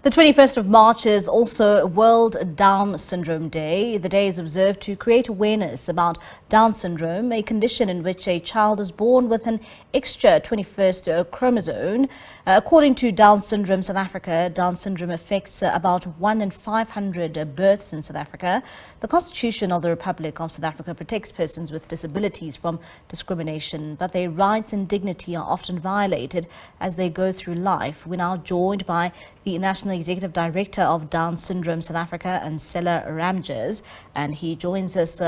The 21st of March is also World Down Syndrome Day. The day is observed to create awareness about Down syndrome, a condition in which a child is born with an extra 21st chromosome. According to Down Syndrome South Africa, Down syndrome affects about 1 in 500 births in South Africa. The Constitution of the Republic of South Africa protects persons with disabilities from discrimination, but their rights and dignity are often violated as they go through life. We're now joined by the National Executive Director of Down Syndrome South Africa, Ancella Ramjas, and he joins us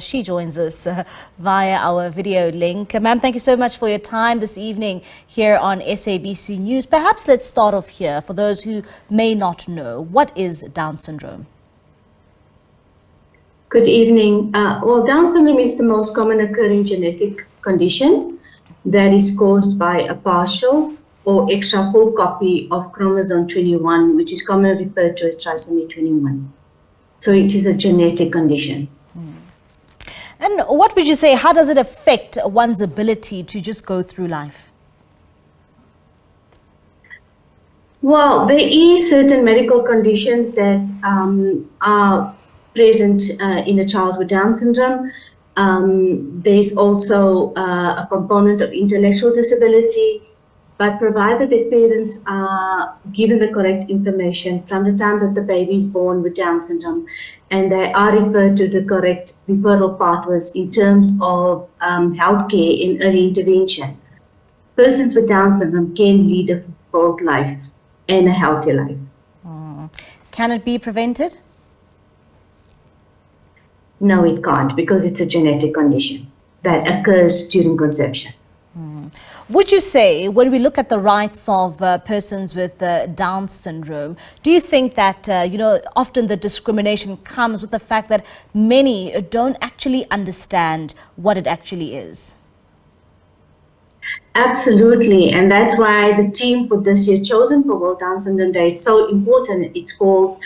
she joins us via our video link. Ma'am, thank you so much for your time this evening here on SABC News. Perhaps let's start off here for those who may not know. What is Down syndrome? Good evening. Well, Down syndrome is the most common occurring genetic condition that is caused by a partial or extra full copy of chromosome 21, which is commonly referred to as trisomy 21. So it is a genetic condition. And what would you say, how does it affect one's ability to just go through life? Well, there is certain medical conditions that are present in a child with Down syndrome. There's also a component of intellectual disability, but provided that parents are given the correct information from the time that the baby is born with Down syndrome, and they are referred to the correct referral pathways in terms of healthcare and early intervention, persons with Down syndrome can lead a fulfilled life and a healthy life. Can it be prevented? No, it can't, because it's a genetic condition that occurs during conception. Would you say, when we look at the rights of persons with Down syndrome, do you think that, often the discrimination comes with the fact that many don't actually understand what it actually is? Absolutely, and that's why the team for this year chosen for World Down Syndrome Day, it's so important. It's called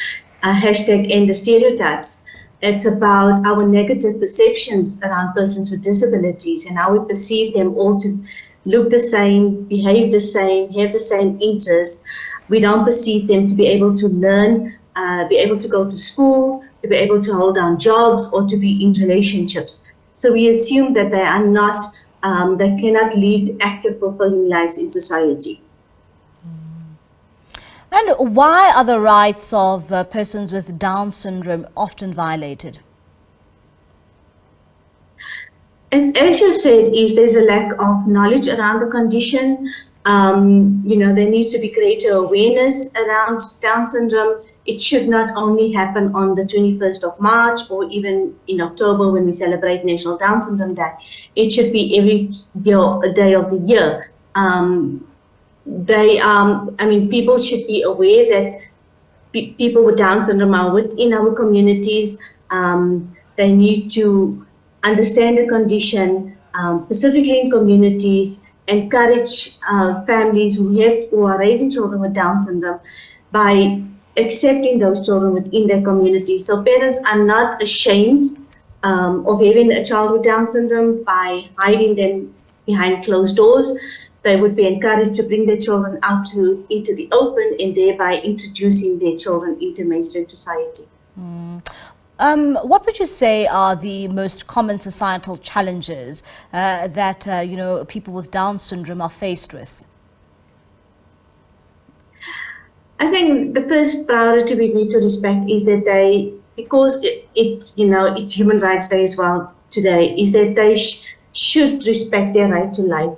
#End the Stereotypes. It's about our negative perceptions around persons with disabilities and how we perceive them all to look the same, behave the same, have the same interests. We don't perceive them to be able to learn, be able to go to school, to be able to hold down jobs, or to be in relationships. So we assume that they are not, they cannot lead active, fulfilling lives in society. And why are the rights of persons with Down syndrome often violated? As you said, there's a lack of knowledge around the condition. There needs to be greater awareness around Down syndrome. It should not only happen on the 21st of March or even in October when we celebrate National Down Syndrome Day. It should be every day of the year. People should be aware that people with Down syndrome are within our communities. They need to understand the condition, specifically in communities, encourage families who are raising children with Down syndrome by accepting those children within their community. So parents are not ashamed of having a child with Down syndrome by hiding them behind closed doors. They would be encouraged to bring their children out into the open and thereby introducing their children into mainstream society. What would you say are the most common societal challenges that people with Down syndrome are faced with? I think the first priority we need to respect is that because it's Human Rights Day as well today, is that they should respect their right to life.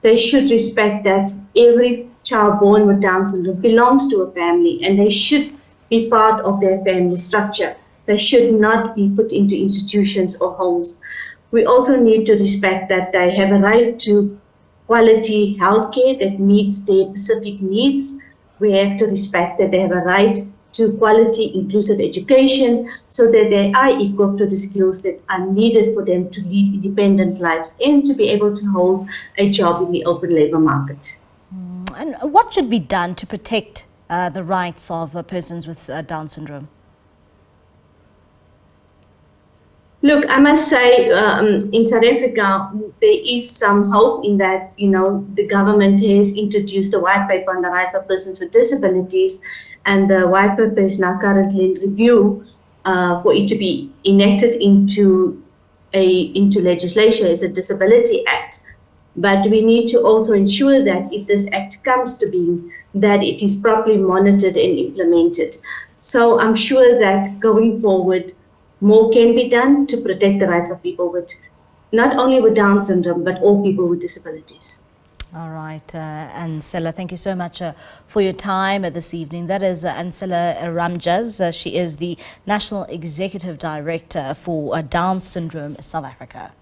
They should respect that every child born with Down syndrome belongs to a family and they should be part of their family structure. They should not be put into institutions or homes. We also need to respect that they have a right to quality healthcare that meets their specific needs. We have to respect that they have a right to quality inclusive education so that they are equipped to the skills that are needed for them to lead independent lives and to be able to hold a job in the open labor market. And what should be done to protect the rights of persons with Down syndrome? Look, I must say, in South Africa, there is some hope in that, the government has introduced a white paper on the rights of persons with disabilities, and the white paper is now currently in review for it to be enacted into legislation as a disability act. But we need to also ensure that if this act comes to being, that it is properly monitored and implemented. So I'm sure that going forward, more can be done to protect the rights of people with, not only with Down syndrome, but all people with disabilities. All right, Ancella, thank you so much for your time this evening. That is Ancella Ramjas. She is the National Executive Director for Down Syndrome South Africa.